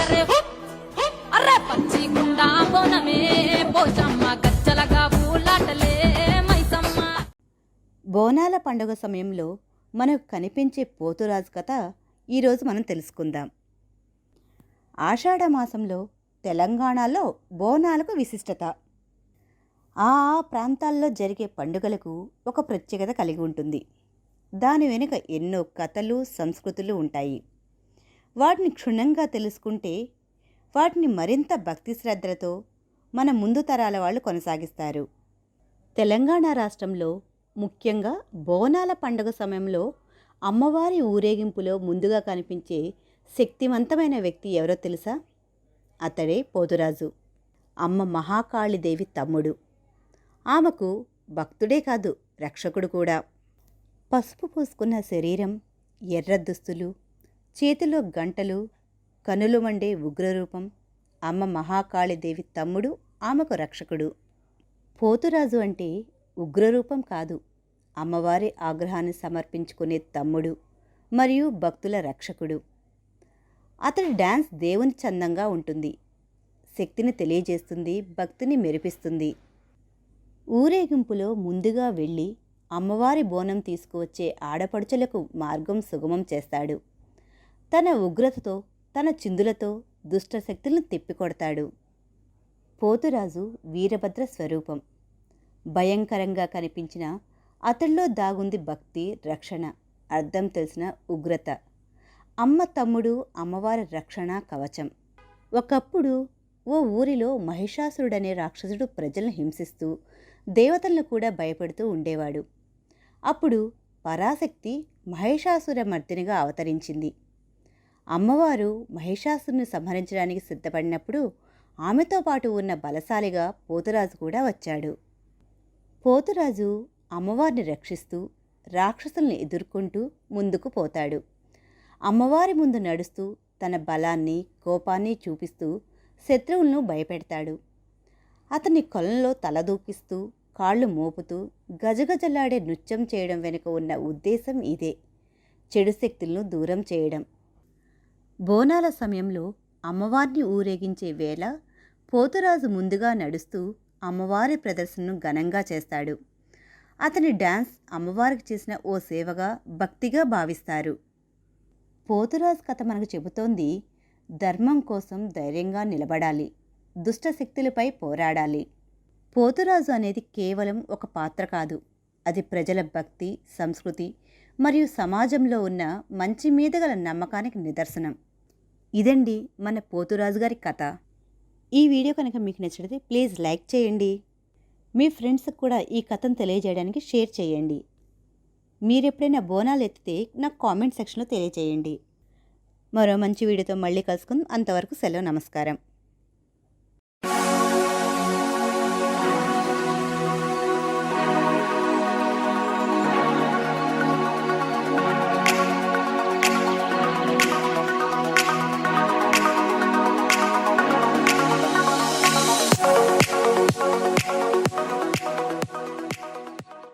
అరే హు అరే పచ్చిగుండా బోనమే పోచమ్మ గజ్జలగా పూలాటలే మైసమ్మ. బోనాల పండుగ సమయంలో మనకు కనిపించే పోతురాజు కథ ఈరోజు మనం తెలుసుకుందాం. ఆషాఢ మాసంలో తెలంగాణలో బోనాలకు విశిష్టత. ఆ ప్రాంతాల్లో జరిగే పండుగలకు ఒక ప్రత్యేకత కలిగి ఉంటుంది. దాని వెనుక ఎన్నో కథలు, సంస్కృతులు ఉంటాయి. వాటిని క్షుణ్ణంగా తెలుసుకుంటే వాటిని మరింత భక్తి శ్రద్ధలతో మన ముందు తరాల వాళ్ళు కొనసాగిస్తారు. తెలంగాణ రాష్ట్రంలో ముఖ్యంగా బోనాల పండుగ సమయంలో అమ్మవారి ఊరేగింపులో ముందుగా కనిపించే శక్తివంతమైన వ్యక్తి ఎవరో తెలుసా? అతడే పోతురాజు, అమ్మ మహాకాళీదేవి తమ్ముడు. ఆమెకు భక్తుడే కాదు, రక్షకుడు కూడా. పసుపు పూసుకున్న శరీరం, ఎర్ర దుస్తులు, చేతిలో గంటలు, కనులు మండే ఉగ్రరూపం. అమ్మ మహాకాళీదేవి తమ్ముడు, ఆమెకు రక్షకుడు. పోతురాజు అంటే ఉగ్రరూపం కాదు, అమ్మవారి ఆగ్రహాన్ని సమర్పించుకునే తమ్ముడు మరియు భక్తుల రక్షకుడు. అతడి డ్యాన్స్ దేవుని చందంగా ఉంటుంది, శక్తిని తెలియజేస్తుంది, భక్తిని మెరిపిస్తుంది. ఊరేగింపులో ముందుగా వెళ్ళి అమ్మవారి బోనం తీసుకువచ్చే ఆడపడుచులకు మార్గం సుగమం చేస్తాడు. తన ఉగ్రతతో, తన చిందులతో దుష్టశక్తులను తిప్పికొడతాడు. పోతురాజు వీరభద్ర స్వరూపం. భయంకరంగా కనిపించిన అతడిలో దాగుంది భక్తి, రక్షణ, అర్థం తెలిసిన ఉగ్రత. అమ్మ తమ్ముడు అమ్మవారి రక్షణ కవచం. ఒకప్పుడు ఓ ఊరిలో మహిషాసురుడనే రాక్షసుడు ప్రజలను హింసిస్తూ దేవతలను కూడా భయపెడుతూ ఉండేవాడు. అప్పుడు పరాశక్తి మహిషాసుర మర్దినిగా అవతరించింది. అమ్మవారు మహిషాసురుని సంహరించడానికి సిద్ధపడినప్పుడు ఆమెతో పాటు ఉన్న బలశాలిగా పోతురాజు కూడా వచ్చాడు. పోతురాజు అమ్మవారిని రక్షిస్తూ రాక్షసుల్ని ఎదుర్కొంటూ ముందుకు పోతాడు. అమ్మవారి ముందు నడుస్తూ తన బలాన్ని, కోపాన్ని చూపిస్తూ శత్రువులను భయపెడతాడు. అతని కొలంలో తలదూకిస్తూ, కాళ్ళు మోపుతూ గజగజలాడే నృత్యం చేయడం వెనుక ఉన్న ఉద్దేశం ఇదే, చెడు శక్తులను దూరం చేయడం. బోనాల సమయంలో అమ్మవారిని ఊరేగించే వేళ పోతురాజు ముందుగా నడుస్తూ అమ్మవారి ప్రదర్శనను ఘనంగా చేస్తాడు. అతని డ్యాన్స్ అమ్మవారికి చేసిన ఓ సేవగా, భక్తిగా భావిస్తారు. పోతురాజు కథ మనకు చెబుతోంది, ధర్మం కోసం ధైర్యంగా నిలబడాలి, దుష్టశక్తులపై పోరాడాలి. పోతురాజు అనేది కేవలం ఒక పాత్ర కాదు, అది ప్రజల భక్తి, సంస్కృతి మరియు సమాజంలో ఉన్న మంచి మీద గల నమ్మకానికి నిదర్శనం. ఇదండి మన పోతురాజు గారి కథ. ఈ వీడియో కనుక మీకు నచ్చితే ప్లీజ్ లైక్ చేయండి. మీ ఫ్రెండ్స్కి కూడా ఈ కథను తెలియజేయడానికి షేర్ చేయండి. మీరెప్పుడైనా బోనాలు ఎత్తితే నాకు కామెంట్ సెక్షన్లో తెలియజేయండి. మరో మంచి వీడియోతో మళ్ళీ కలుసుకుందాం. అంతవరకు సెలవు, నమస్కారం.